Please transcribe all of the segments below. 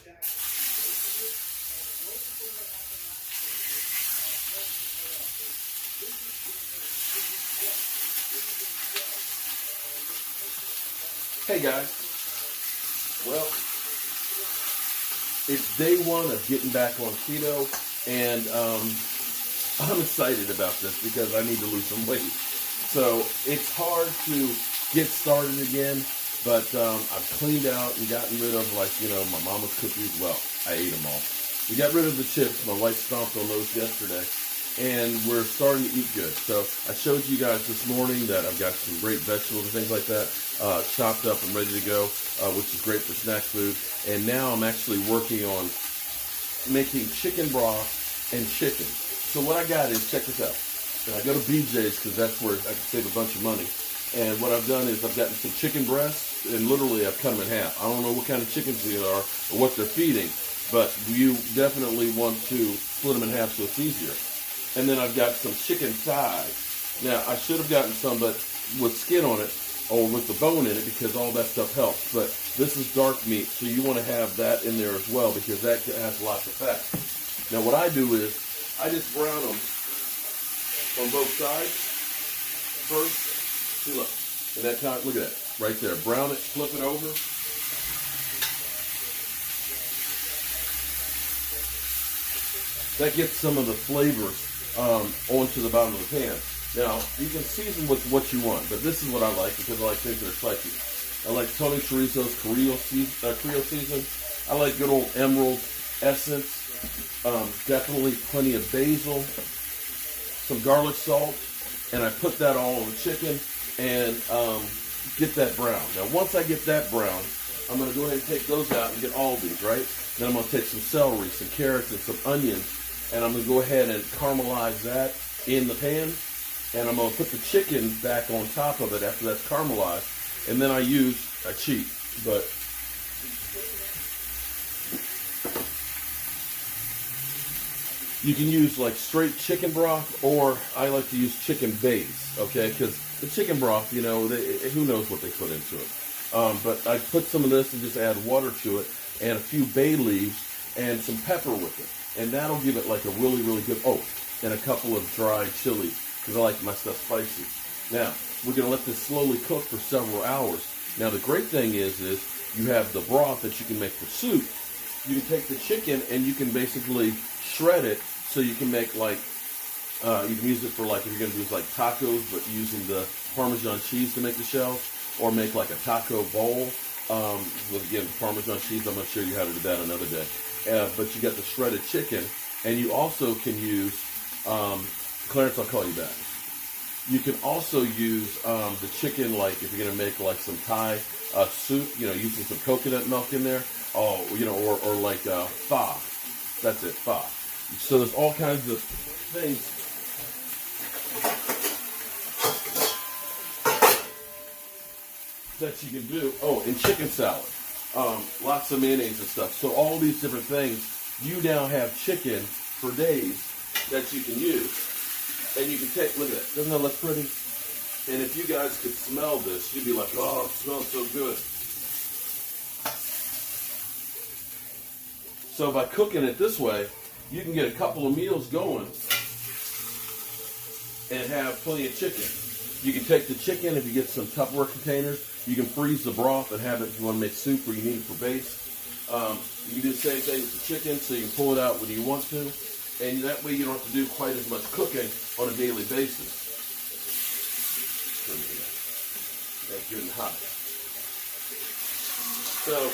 Hey guys, well, it's day one of getting back on keto, and I'm excited about this because I need to lose some weight. So it's hard to get started again, but I've cleaned out and gotten rid of, like, my mama's cookies. Well, I ate them all. We got rid of the chips. My wife stomped on those yesterday, and we're starting to eat good. So I showed you guys this morning that I've got some great vegetables and things like that chopped up and ready to go, which is great for snack food. And now I'm actually working on making chicken broth and chicken. So what I got is, check this out. And I go to BJ's because that's where I can save a bunch of money. And what I've done is I've gotten some chicken breasts, and literally I've cut them in half. I don't know what kind of chickens these are or what they're feeding, but you definitely want to split them in half so it's easier. And then I've got some chicken thighs. Now, I should have gotten some, but with skin on it, or with the bone in it, because all that stuff helps. But this is dark meat, so you want to have that in there as well, because that has lots of fat. Now, what I do is, I just brown them on both sides first. See, look. And that time, look at that, right there. Brown it, flip it over. That gets some of the flavors onto the bottom of the pan. Now, you can season with what you want, but this is what I like because I like things that are spicy. I like Tony Chorizo's Creole season. I like good old Emerald essence. Definitely plenty of basil, some garlic salt, and I put that all on the chicken and get that brown. Now, once I get that brown, I'm going to go ahead and take those out and get all these, right? Then I'm going to take some celery, some carrots, and some onions, and I'm going to go ahead and caramelize that in the pan. And I'm going to put the chicken back on top of it after that's caramelized. And then I cheat, but you can use like straight chicken broth, or I like to use chicken base, okay? Because the chicken broth, who knows what they put into it. But I put some of this and just add water to it, and a few bay leaves, and some pepper with it. And that'll give it like a really, really good, and a couple of dried chilies, because I like my stuff spicy. Now, we're going to let this slowly cook for several hours. Now, the great thing is you have the broth that you can make for soup. You can take the chicken and you can basically shred it so you can make like, you can use it for like, if you're going to do like tacos, but using the Parmesan cheese to make the shells, or make like a taco bowl with, again, Parmesan cheese. I'm going to show you how to do that another day. But you got the shredded chicken, and you also can use, Clarence, I'll call you back. You can also use the chicken, like if you're going to make like some Thai soup, using some coconut milk in there, or like pho. That's it, pho. So there's all kinds of things that you can do. Oh, and chicken salad. Lots of mayonnaise and stuff. So all these different things, you now have chicken for days that you can use. And you can take, look at that. Doesn't that look pretty? And if you guys could smell this, you'd be like, oh, it smells so good. So by cooking it this way, you can get a couple of meals going and have plenty of chicken. You can take the chicken, if you get some Tupperware containers, you can freeze the broth and have it if you want to make soup or you need it for base. You can do the same thing with the chicken, so you can pull it out when you want to. And that way you don't have to do quite as much cooking on a daily basis. That's good and hot. So,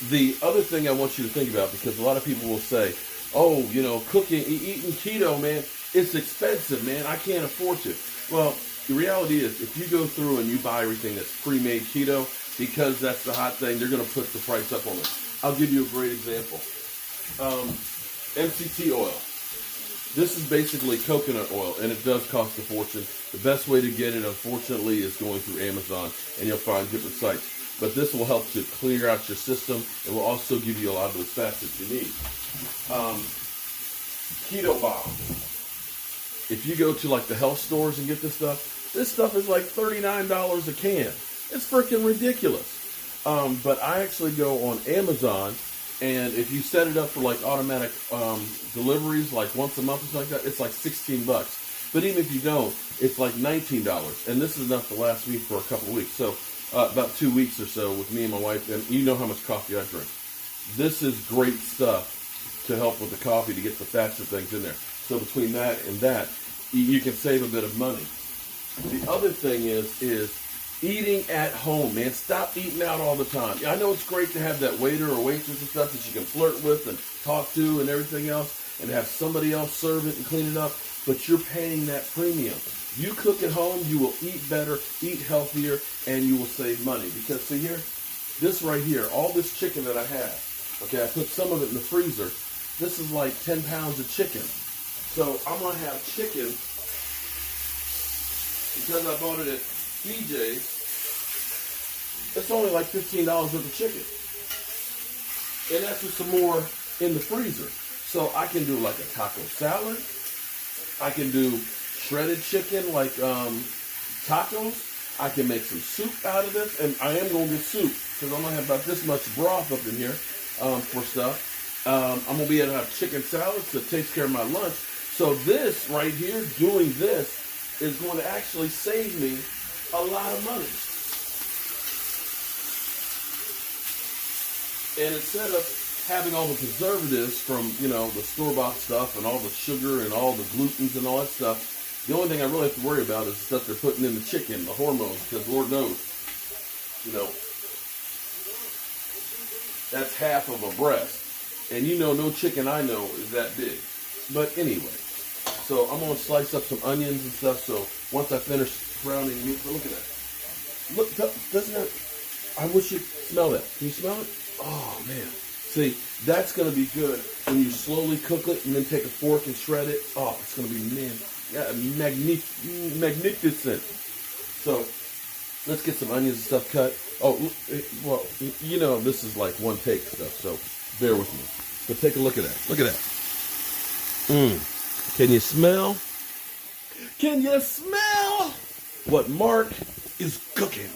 the other thing I want you to think about, because a lot of people will say, oh, cooking, eating keto, man, it's expensive, man. I can't afford to. Well, the reality is, if you go through and you buy everything that's pre-made keto, because that's the hot thing, they're going to put the price up on it. I'll give you a great example. MCT oil. This is basically coconut oil, and it does cost a fortune. The best way to get it, unfortunately, is going through Amazon, and you'll find different sites. But this will help to clear out your system. It will also give you a lot of those fats that you need. Keto Bomb. If you go to like the health stores and get this stuff is like $39 a can. It's freaking ridiculous. But I actually go on Amazon, and if you set it up for like automatic deliveries, like once a month or something like that, it's like $16. But even if you don't, it's like $19, and this is enough to last me for a couple of weeks. So about 2 weeks or so with me and my wife, and you know how much coffee I drink. This is great stuff to help with the coffee to get the fats and things in there. So between that and that, you can save a bit of money. The other thing is eating at home, man. Stop eating out all the time. I know it's great to have that waiter or waitress and stuff that you can flirt with and talk to and everything else, and have somebody else serve it and clean it up, but you're paying that premium. You cook at home, you will eat better, eat healthier, and you will save money. Because see here, this right here, all this chicken that I have, okay, I put some of it in the freezer. This is like 10 pounds of chicken. So I'm going to have chicken, because I bought it at BJ's, it's only like $15 worth of chicken. And that's with some more in the freezer. So I can do like a taco salad. I can do shredded chicken like tacos. I can make some soup out of this. And I am going to get soup, because I'm going to have about this much broth up in here for stuff. I'm going to be able to have chicken salads that takes care of my lunch. So this right here, doing this, is going to actually save me a lot of money. And instead of having all the preservatives from, you know, the store-bought stuff and all the sugar and all the glutens and all that stuff, the only thing I really have to worry about is the stuff they're putting in the chicken, the hormones, because Lord knows, you know, that's half of a breast. And you know, no chicken I know is that big. But anyway, so I'm going to slice up some onions and stuff. So once I finish browning meat, look at that. Look, doesn't that, I wish you'd smell that. Can you smell it? Oh, man. See, that's going to be good when you slowly cook it and then take a fork and shred it. Oh, it's going to be, man, yeah, magnificent. So let's get some onions and stuff cut. Oh, well, you know, this is like one take stuff, so bear with me. But take a look at that. Look at that. Can you smell? Can you smell what Mark is cooking?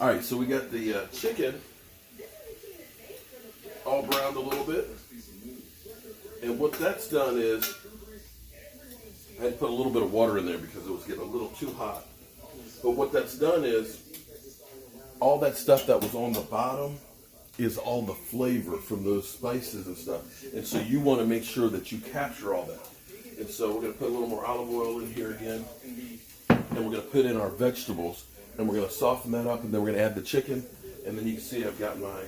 All right, so we got the chicken all browned a little bit. And what that's done is, I had to put a little bit of water in there because it was getting a little too hot. But what that's done is, all that stuff that was on the bottom is all the flavor from those spices and stuff. And so you want to make sure that you capture all that. And so we're going to put a little more olive oil in here again. And we're going to put in our vegetables. And we're going to soften that up. And then we're going to add the chicken. And then you can see I've got my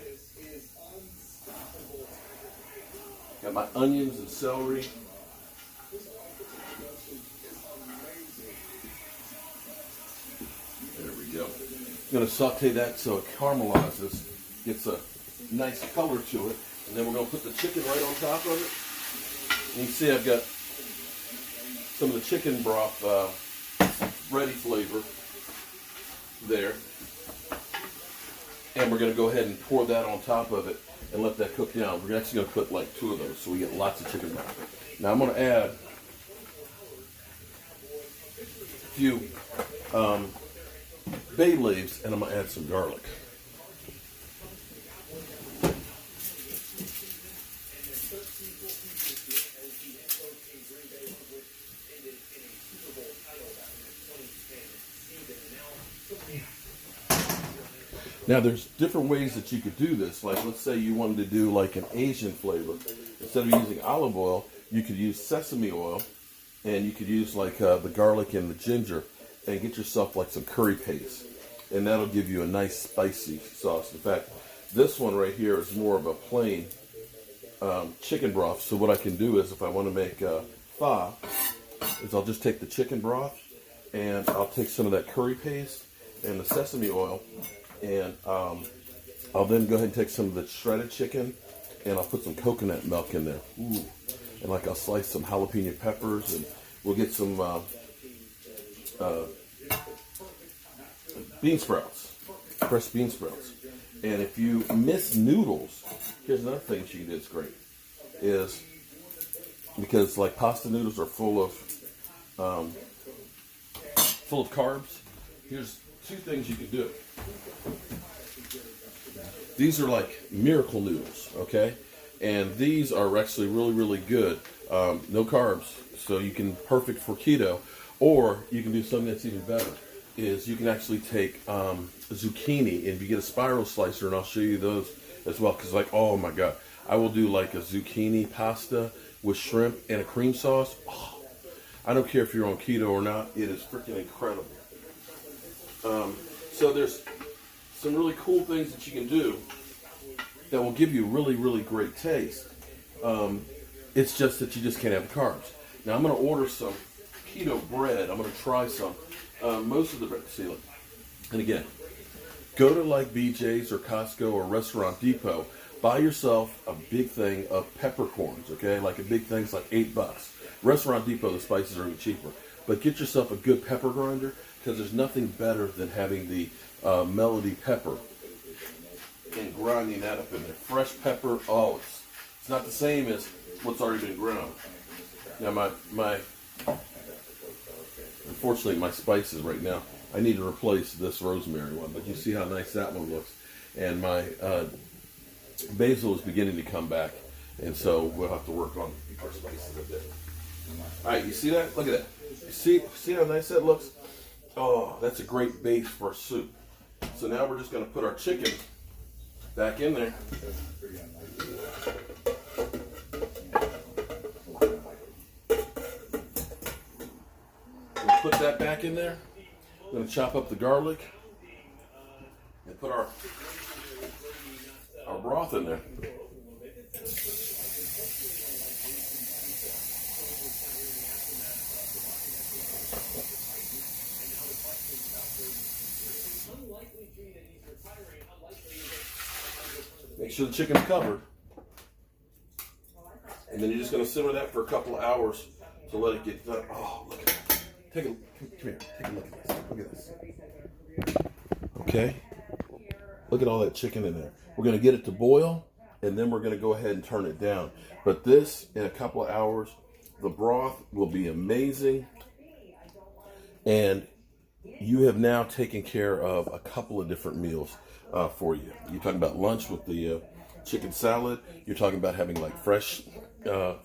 onions and celery. There we go. I'm going to saute that so it caramelizes, gets a nice color to it. And then we're going to put the chicken right on top of it. And you can see I've got some of the chicken broth ready flavor there. And we're going to go ahead and pour that on top of it and let that cook down. We're actually going to put like 2 of those so we get lots of chicken broth. Now I'm going to add a few bay leaves, and I'm going to add some garlic. Now there's different ways that you could do this. Like let's say you wanted to do like an Asian flavor. Instead of using olive oil, you could use sesame oil, and you could use like the garlic and the ginger, and get yourself like some curry paste. And that'll give you a nice spicy sauce. In fact, this one right here is more of a plain chicken broth. So what I can do is if I want to make pho, is I'll just take the chicken broth, and I'll take some of that curry paste and the sesame oil, and I'll then go ahead and take some of the shredded chicken, and I'll put some coconut milk in there. Ooh. And like I'll slice some jalapeno peppers, and we'll get some bean sprouts, fresh bean sprouts. And if you miss noodles, here's another thing that you can do that's great, is because like pasta noodles are full of carbs. Here's 2 things you can do. These are like miracle noodles, okay? And these are actually really, really good. No carbs, so you can, perfect for keto. Or you can do something that's even better, is you can actually take zucchini, and you get a spiral slicer, and I'll show you those as well. Because like, oh my God, I will do like a zucchini pasta with shrimp and a cream sauce. Oh, I don't care if you're on keto or not, it is freaking incredible. So there's some really cool things that you can do that will give you really, really great taste. It's just that you just can't have the carbs. Now I'm going to order some keto bread. I'm going to try some. Most of the bread, see, look. And again, go to like BJ's or Costco or Restaurant Depot. Buy yourself a big thing of peppercorns, okay? Like a big thing's like $8. Restaurant Depot, the spices are even cheaper. But get yourself a good pepper grinder, because there's nothing better than having the melody pepper and grinding that up in there. Fresh pepper, oh, it's not the same as what's already been ground. Now unfortunately my spices right now, I need to replace this rosemary one, but you see how nice that one looks. And my basil is beginning to come back, and so we'll have to work on our spices a bit. All right, you see that? Look at that. See how nice that looks? Oh, that's a great base for soup. So now we're just going to put our chicken back in there. We'll put that back in there. I'm going to chop up the garlic and put our broth in there. Make sure the chicken's covered. And then you're just going to simmer that for a couple of hours to let it get done. Oh, look at that. Come here. Take a look at this. Look at this. Okay. Look at all that chicken in there. We're going to get it to boil, and then we're going to go ahead and turn it down. But this, in a couple of hours, the broth will be amazing. And you have now taken care of a couple of different meals for you. You're talking about lunch with the chicken salad. You're talking about having like fresh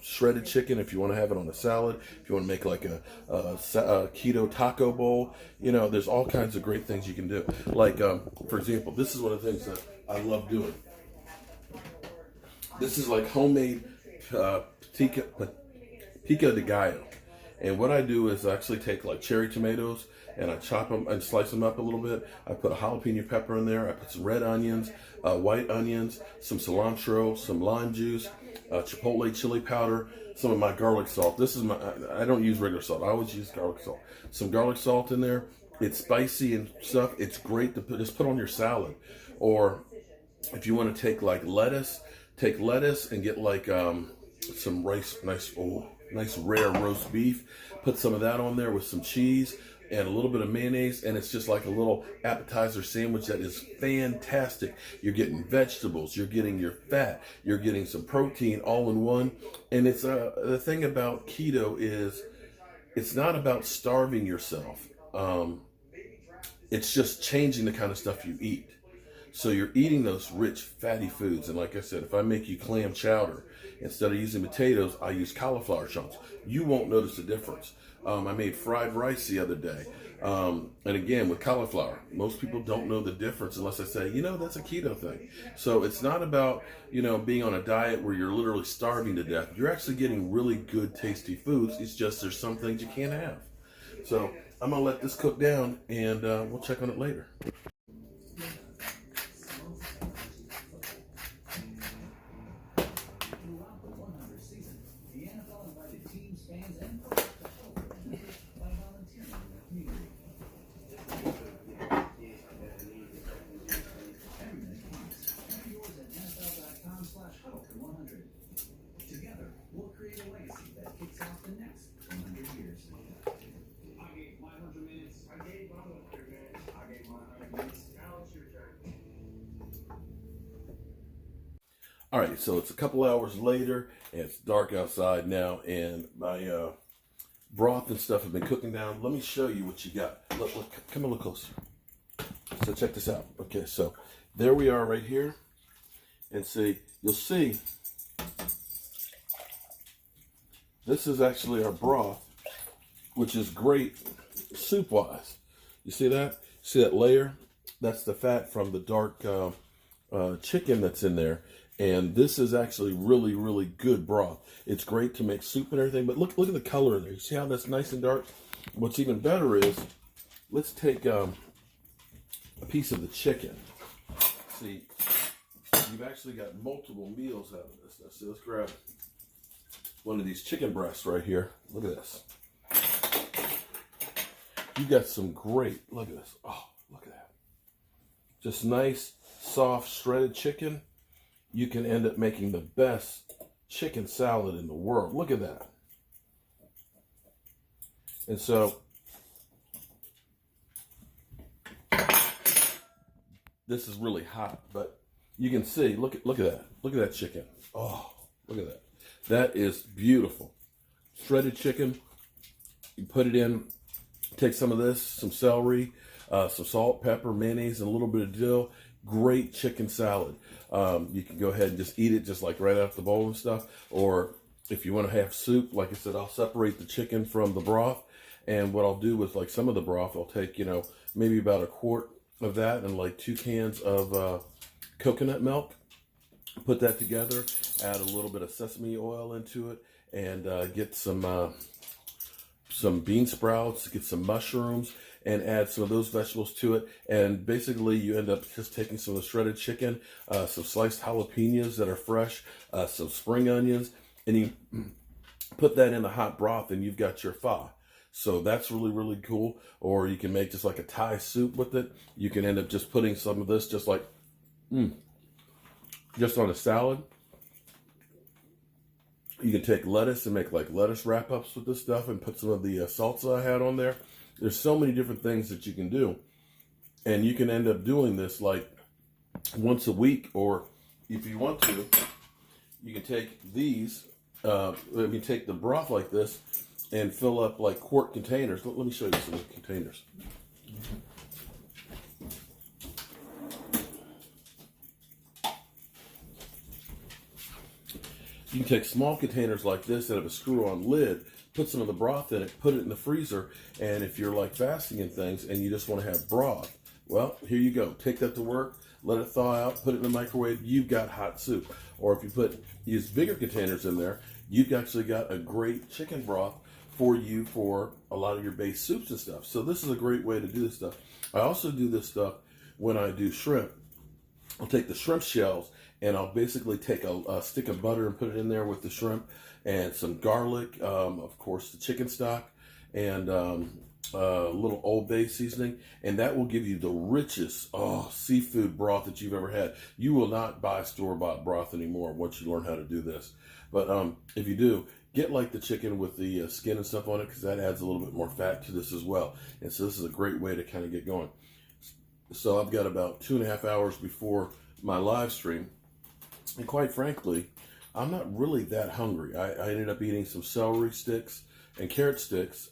shredded chicken if you want to have it on a salad. If you want to make like a keto taco bowl, you know, there's all kinds of great things you can do. Like, for example, this is one of the things that I love doing. This is like homemade pico de gallo. And what I do is I actually take like cherry tomatoes and I chop them and slice them up a little bit. I put a jalapeno pepper in there. I put some red onions, white onions, some cilantro, some lime juice, chipotle chili powder, some of my garlic salt. This is I don't use regular salt. I always use garlic salt. Some garlic salt in there. It's spicy and stuff. It's great to just put on your salad. Or if you want to take like lettuce, take lettuce and get like some nice rare roast beef. Put some of that on there with some cheese and a little bit of mayonnaise, and it's just like a little appetizer sandwich that is fantastic. You're getting vegetables, you're getting your fat, you're getting some protein all in one. And it's the thing about keto is it's not about starving yourself. It's just changing the kind of stuff you eat. So you're eating those rich, fatty foods. And like I said, if I make you clam chowder, instead of using potatoes, I use cauliflower chunks. You won't notice the difference. I made fried rice the other day. And again, with cauliflower, most people don't know the difference unless I say, you know, that's a keto thing. So it's not about, you know, being on a diet where you're literally starving to death. You're actually getting really good, tasty foods. It's just there's some things you can't have. So I'm going to let this cook down and we'll check on it later. Together, we'll create a legacy that kicks off the next 100 years. I gave my 100 minutes. I gave my 100 minutes. I gave my 100 minutes. Now it's your turn. All right, so it's a couple hours later, and it's dark outside now, and my broth and stuff have been cooking down. Let me show you what you got. Look, come a little closer. So check this out. Okay, so there we are right here, and see, you'll see, this is actually our broth, which is great soup-wise. You see that? See that layer? That's the fat from the dark chicken that's in there. And this is actually really, really good broth. It's great to make soup and everything, but look at the color in there. You see how that's nice and dark? What's even better is, let's take a piece of the chicken. See, you've actually got multiple meals out of this. Now, see, let's grab one of these chicken breasts right here. Look at this. You got some great, look at this. Oh, look at that. Just nice, soft, shredded chicken. You can end up making the best chicken salad in the world. Look at that. And so, this is really hot, but you can see, look at that. Look at that chicken. Oh, look at that. That is beautiful. Shredded chicken. You put it in, take some of this, some celery, some salt, pepper, mayonnaise, and a little bit of dill. Great chicken salad. You can go ahead and just eat it just like right out the bowl and stuff. Or if you want to have soup, like I said, I'll separate the chicken from the broth. And what I'll do with like some of the broth, I'll take, you know, maybe about a quart of that and like 2 cans of coconut milk. Put that together, add a little bit of sesame oil into it, and get some bean sprouts, get some mushrooms, and add some of those vegetables to it. And basically you end up just taking some of the shredded chicken, some sliced jalapenos that are fresh, some spring onions, and you put that in the hot broth and you've got your pho. So that's really, really cool. Or you can make just like a Thai soup with it. You can end up just putting some of this just like, just on a salad. You can take lettuce and make like lettuce wrap-ups with this stuff and put some of the salsa I had on there. There's so many different things that you can do. And you can end up doing this like once a week, or if you want to, you can take these, you take the broth like this and fill up like quart containers. Let me show you some containers. You can take small containers like this that have a screw-on lid, put some of the broth in it, put it in the freezer, and if you're like fasting and things and you just want to have broth, well, here you go. Take that to work, let it thaw out, put it in the microwave, you've got hot soup. Or if you use bigger containers in there, you've actually got a great chicken broth for you for a lot of your base soups and stuff. So this is a great way to do this stuff. I also do this stuff when I do shrimp. I'll take the shrimp shells and I'll basically take a stick of butter and put it in there with the shrimp and some garlic, of course, the chicken stock, and a little Old Bay seasoning, and that will give you the richest seafood broth that you've ever had. You will not buy store-bought broth anymore once you learn how to do this. But if you do, get like the chicken with the skin and stuff on it, because that adds a little bit more fat to this as well. And so this is a great way to kind of get going. So I've got about 2.5 hours before my live stream, and quite frankly, I'm not really that hungry. I ended up eating some celery sticks and carrot sticks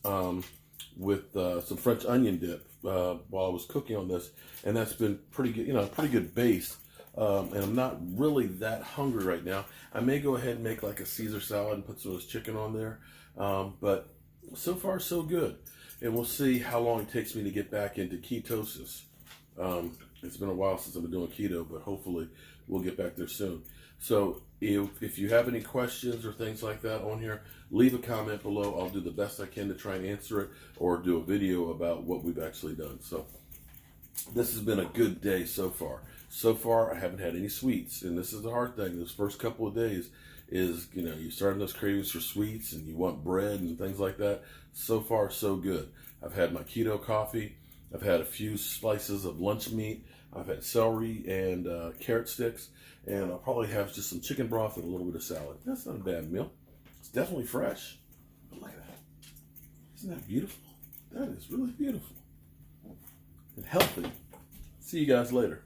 with some French onion dip while I was cooking on this, and that's been pretty good, pretty good base. And I'm not really that hungry right now. I may go ahead and make like a Caesar salad and put some of this chicken on there, but so far so good. And we'll see how long it takes me to get back into ketosis. It's been a while since I've been doing keto, but hopefully we'll get back there soon. So if you have any questions or things like that on here, leave a comment below. I'll do the best I can to try and answer it, or do a video about what we've actually done. So this has been a good day so far. So far, I haven't had any sweets, and this is the hard thing. Those first couple of days is, you start those cravings for sweets, and you want bread and things like that. So far, so good. I've had my keto coffee. I've had a few slices of lunch meat. I've had celery and carrot sticks, and I'll probably have just some chicken broth and a little bit of salad. That's not a bad meal. It's definitely fresh. But look at that. Isn't that beautiful? That is really beautiful. And healthy. See you guys later.